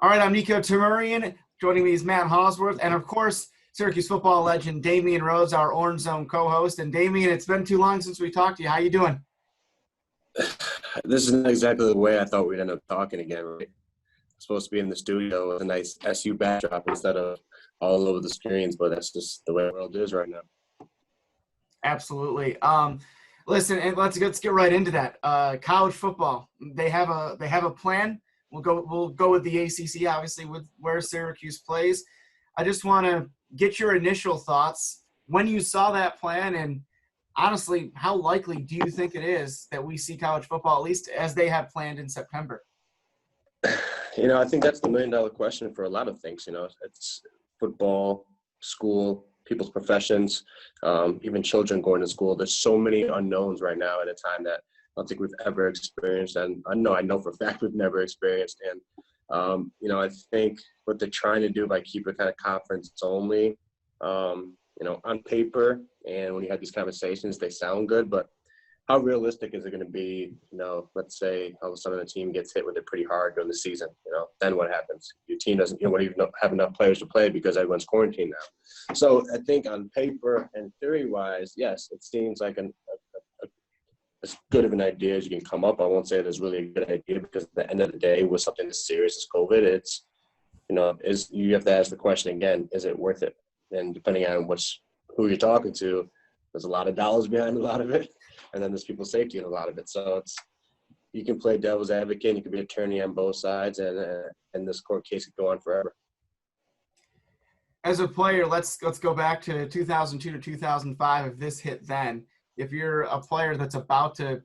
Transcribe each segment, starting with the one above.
All right, I'm Niko Tamurian. Joining me is Matt Hauswirth, and of course, Syracuse football legend Damien Rhodes, our Orange Zone co-host. And Damien, it's been too long since we talked to you. How you doing? This is not exactly the way I thought we'd end up talking again, right? Supposed to be in the studio with a nice SU backdrop instead of all over the screens, but that's just the way the world is right now. Absolutely. Listen, and let's get right into that. College football. They have a plan. We'll go with the ACC, obviously, with where Syracuse plays. I just want to get your initial thoughts when you saw that plan, and honestly, how likely do you think it is that we see college football, at least as they have planned in September? I think that's the million-dollar question for a lot of things. It's football, school, people's professions, even children going to school. There's so many unknowns right now at a time that I don't think we've ever experienced, and I know for a fact we've never experienced. And I think what they're trying to do by keeping it kind of conference only, on paper, and when you have these conversations, they sound good, but how realistic is it going to be? Let's say all of a sudden a team gets hit with it pretty hard during the season. Then what happens? Your team doesn't even have enough players to play because everyone's quarantined now. So I think on paper and theory-wise, yes, it seems like as good of an idea as you can come up. I won't say it is really a good idea because at the end of the day, with something as serious as COVID, it's you have to ask the question again: is it worth it? And depending on who you're talking to, there's a lot of dollars behind a lot of it. And then there's people's safety in a lot of it. So you can play devil's advocate, you can be attorney on both sides, and this court case could go on forever. As a player, let's go back to 2002 to 2005. If this hit then, if you're a player that's about to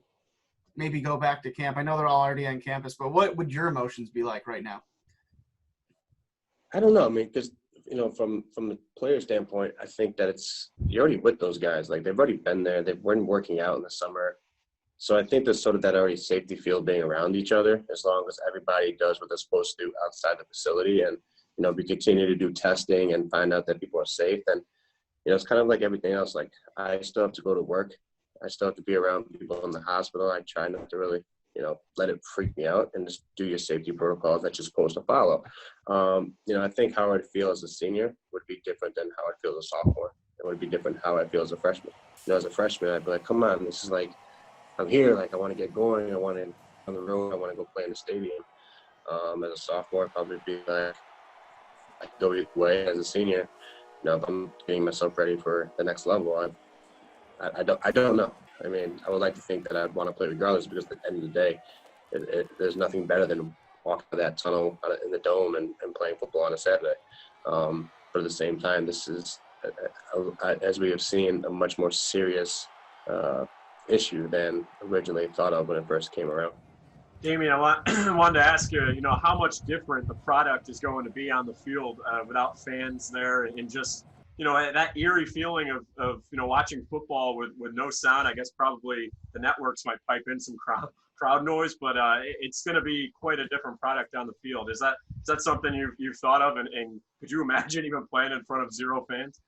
maybe go back to camp, I know they're all already on campus, but what would your emotions be like right now? I don't know. I mean, because from the player standpoint, I think that you're already with those guys. Like, they've already been there. They've been working out in the summer. So I think there's sort of that already safety feel being around each other, as long as everybody does what they're supposed to do outside the facility. And, we continue to do testing and find out that people are safe. And, it's kind of like everything else. Like, I still have to go to work. I still have to be around people in the hospital. I try not to really, let it freak me out, and just do your safety protocols that you're supposed to follow. I think how I'd feel as a senior would be different than how I'd feel as a sophomore. It would be different how I feel as a freshman. As a freshman, I'd be like, come on, this is like, I'm here. Like, I want to get going. I want to on the road. I want to go play in the stadium. As a sophomore, I'd probably be like, I could go either way. As a senior, if I'm getting myself ready for the next level, I don't know. I mean, I would like to think that I'd want to play regardless, because at the end of the day, there's nothing better than walking to that tunnel in the dome and playing football on a Saturday. But at the same time, this is, as we have seen, a much more serious issue than originally thought of when it first came around. Damien, I wanted to ask you, how much different the product is going to be on the field without fans there, and just, that eerie feeling of watching football with no sound. I guess probably the networks might pipe in some crowd noise, but it's going to be quite a different product on the field. Is that something you've thought of, and could you imagine even playing in front of zero fans?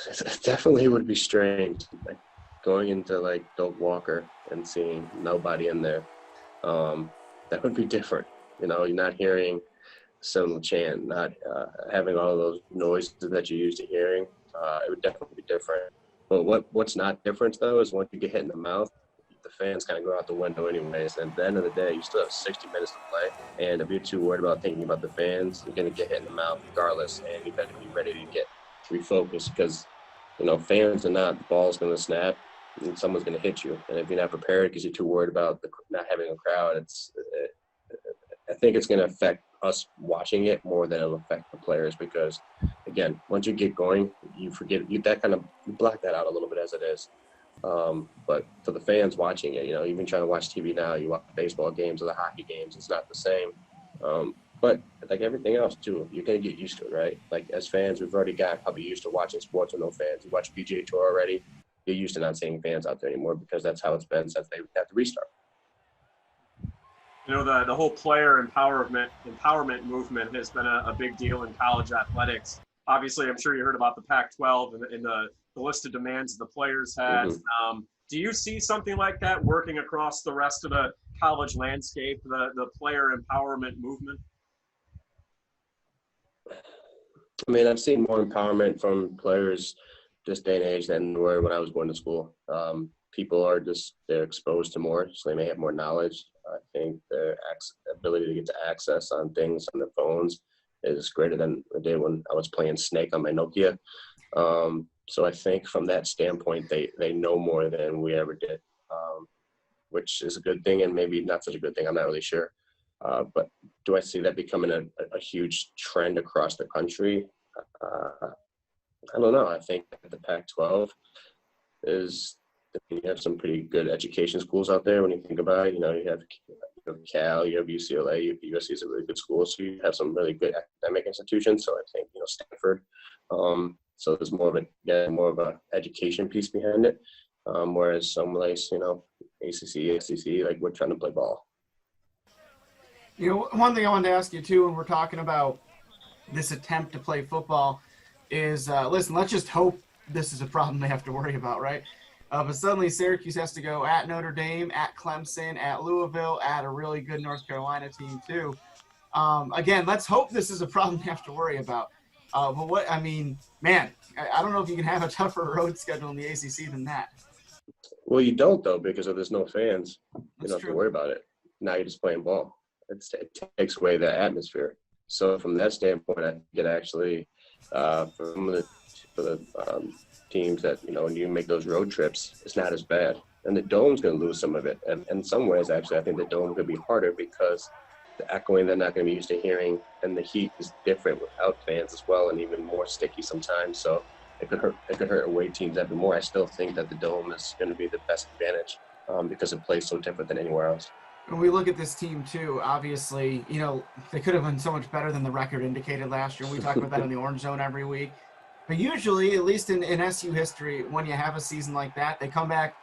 It definitely would be strange, like going into like Doak Walker and seeing nobody in there. That would be different. You're not hearing similar chant, not having all of those noises that you're used to hearing. It would definitely be different. But what's not different, though, is once you get hit in the mouth, the fans kind of go out the window anyways. And at the end of the day, you still have 60 minutes to play. And if you're too worried about thinking about the fans, you're going to get hit in the mouth regardless. And you better be ready to get refocused, because, fans or not, the ball's going to snap and someone's going to hit you. And if you're not prepared because you're too worried about not having a crowd, I think it's going to affect us watching it more than it'll affect the players, because, again, once you get going, you forget you block that out a little bit as it is. But for the fans watching it, even trying to watch TV now, you watch baseball games or the hockey games, it's not the same. But like everything else too, you're gonna get used to it, right? Like, as fans, we've already got probably used to watching sports with no fans. You watch PGA Tour already, you're used to not seeing fans out there anymore, because that's how it's been since they had to restart. The whole player empowerment movement has been a big deal in college athletics. Obviously, I'm sure you heard about the Pac-12 and the list of demands the players had. Mm-hmm. Do you see something like that working across the rest of the college landscape, the player empowerment movement? I mean, I've seen more empowerment from players this day and age than were when I was going to school. People are they're exposed to more, so they may have more knowledge. I think their ability to get to access on things on their phones is greater than it did when I was playing Snake on my Nokia. So I think from that standpoint, they know more than we ever did, which is a good thing and maybe not such a good thing. I'm not really sure. But do I see that becoming a huge trend across the country? I don't know. I think the Pac-12 you have some pretty good education schools out there when you think about it. You have Cal, you have UCLA, USC is a really good school, so you have some really good academic institutions. So I think Stanford. So there's more of a education piece behind it, whereas some place ACC, SEC, like we're trying to play ball. One thing I wanted to ask you too, when we're talking about this attempt to play football, is listen. Let's just hope this is a problem they have to worry about, right? But suddenly Syracuse has to go at Notre Dame, at Clemson, at Louisville, at a really good North Carolina team too. Again, let's hope this is a problem they have to worry about. But I don't know if you can have a tougher road schedule in the ACC than that. Well, you don't though, because if there's no fans, you don't have to worry about it. Now you're just playing ball. It takes away the atmosphere. So from that standpoint, I think it actually, for the teams that, when you make those road trips, it's not as bad. And the Dome's going to lose some of it. And in some ways, actually, I think the Dome could be harder because the echoing they're not going to be used to hearing, and the heat is different without fans as well, and even more sticky sometimes. So it could hurt away teams even more. I still think that the Dome is going to be the best advantage because it plays so different than anywhere else. When we look at this team too, obviously, they could have been so much better than the record indicated last year. We talk about that in the Orange Zone every week. But usually, at least in SU history, when you have a season like that, they come back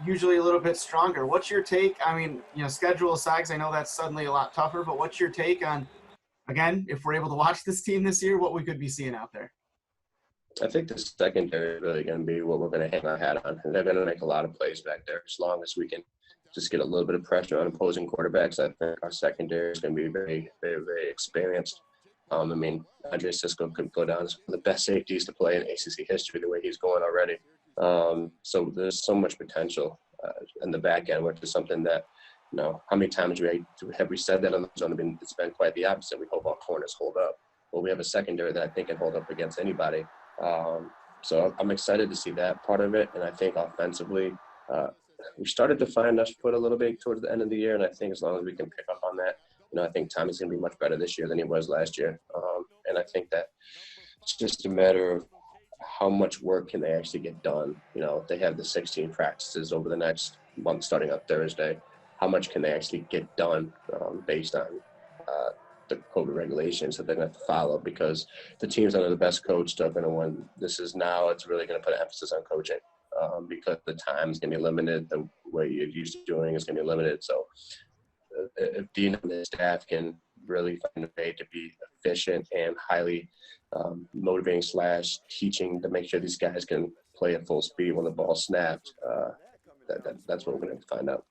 usually a little bit stronger. What's your take? I mean, schedule aside, 'cause I know that's suddenly a lot tougher, but what's your take on, again, if we're able to watch this team this year, what we could be seeing out there? I think the secondary is really going to be what we're going to hang our hat on. And they're going to make a lot of plays back there as long as we can just get a little bit of pressure on opposing quarterbacks. I think our secondary is going to be very, very, very experienced. Andre Sisco could put on some of the best safeties to play in ACC history the way he's going already. So there's so much potential in the back end, which is something that, how many times have we said that on the zone? It's been quite the opposite. We hope our corners hold up. Well, we have a secondary that I think can hold up against anybody. So I'm excited to see that part of it. And I think offensively, we started to find our foot a little bit towards the end of the year. And I think as long as we can pick up on that, I think Tommy's going to be much better this year than he was last year. And I think that it's just a matter of how much work can they actually get done. They have the 16 practices over the next month starting on Thursday. How much can they actually get done based on the COVID regulations that they're going to follow? Because the teams under the best coach are going to win. It's really going to put an emphasis on coaching because the time is going to be limited. The way you're used to doing is going to be limited. So if Dean and his staff can really find a way to be efficient and highly motivating / teaching to make sure these guys can play at full speed when the ball's snapped, that's what we're going to find out.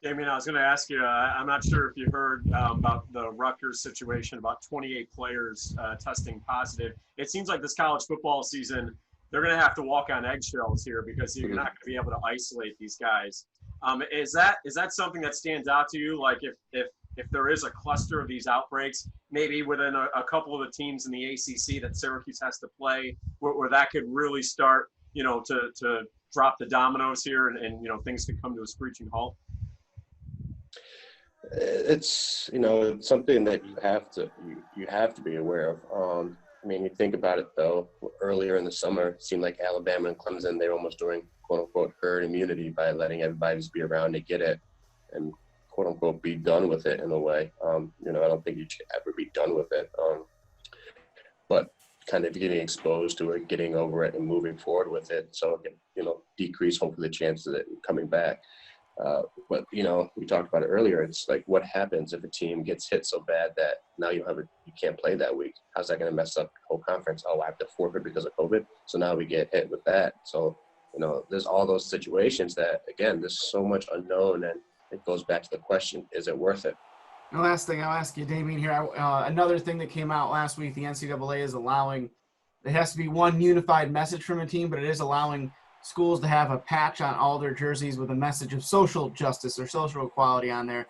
Damien, I was going to ask you, I'm not sure if you heard about the Rutgers situation, about 28 players testing positive. It seems like this college football season, they're going to have to walk on eggshells here because you're not going to be able to isolate these guys. Is that something that stands out to you? Like if there is a cluster of these outbreaks, maybe within a couple of the teams in the ACC that Syracuse has to play, where that could really start, to drop the dominoes here and things could come to a screeching halt? It's it's something that you have to be aware of. You think about it though. Earlier in the summer, it seemed like Alabama and Clemson, they were almost doing quote unquote herd immunity by letting everybody just be around to get it and quote unquote be done with it in a way. I don't think you should ever be done with it. But kind of getting exposed to it, getting over it, and moving forward with it, so it can decrease hopefully the chances of it coming back. But we talked about it earlier. It's like, what happens if a team gets hit so bad that now you can't play that week? How's that going to mess up the whole conference? Oh, I have to forfeit because of COVID. So now we get hit with that. So there's all those situations that, again, there's so much unknown, and it goes back to the question: is it worth it? The last thing I'll ask you, Damien, here, another thing that came out last week, the NCAA is allowing, it has to be one unified message from a team, but it is allowing schools to have a patch on all their jerseys with a message of social justice or social equality on there.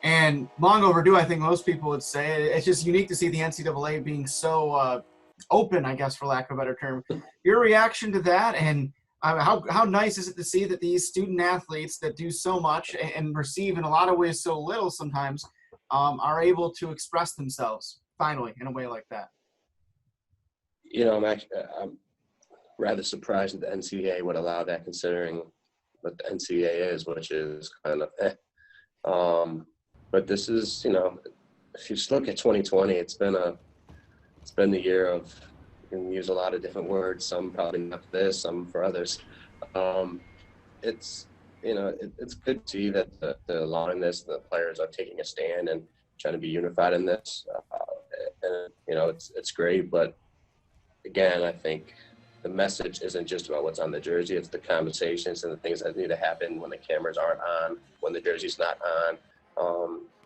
And long overdue, I think most people would say. It's just unique to see the NCAA being so open, I guess, for lack of a better term. Your reaction to that, and how nice is it to see that these student athletes that do so much and receive in a lot of ways so little sometimes are able to express themselves finally in a way like that? You know, I'm rather surprised that the NCAA would allow that, considering what the NCAA is, which is kind of but this is, you know, if you just look at 2020, it's been the year of, you can use a lot of different words, some probably not for this, some for others. It's, you know, it's good to see that the allowing this, the players are taking a stand and trying to be unified in this. And, you know, it's great, but again, I think the message isn't just about what's on the jersey. It's the conversations and the things that need to happen when the cameras aren't on, when the jersey's not on,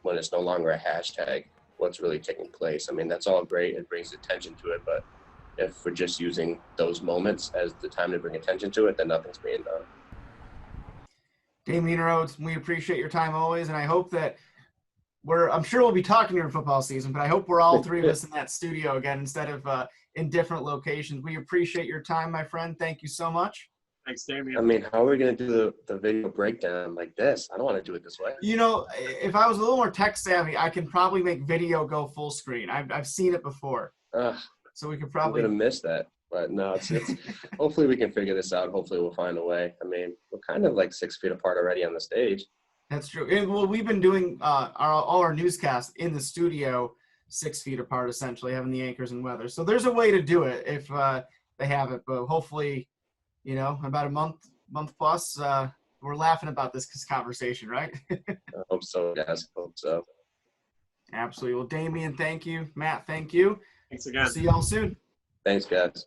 when it's no longer a hashtag, what's really taking place. I mean, that's all great. It brings attention to it. But if we're just using those moments as the time to bring attention to it, then nothing's being done. Damien Rhodes, we appreciate your time always. And I hope that I'm sure we'll be talking during football season, but I hope we're all three of us in that studio again instead of in different locations. We appreciate your time, my friend. Thank you so much. Thanks, Damien. I mean, how are we going to do the video breakdown like this? I don't want to do it this way. You know, if I was a little more tech savvy, I can probably make video go full screen. I've seen it before. So we could probably. I'm going to miss that. But no, it's hopefully we can figure this out. Hopefully we'll find a way. I mean, we're kind of like 6 feet apart already on the stage. That's true. And, well, we've been doing all our newscasts in the studio 6 feet apart, essentially, having the anchors and weather. So there's a way to do it if they have it. But hopefully, you know, about a month plus, we're laughing about this conversation, right? I hope so, guys. Hope so. Absolutely. Well, Damien, thank you. Matt, thank you. Thanks again. See y'all soon. Thanks, guys.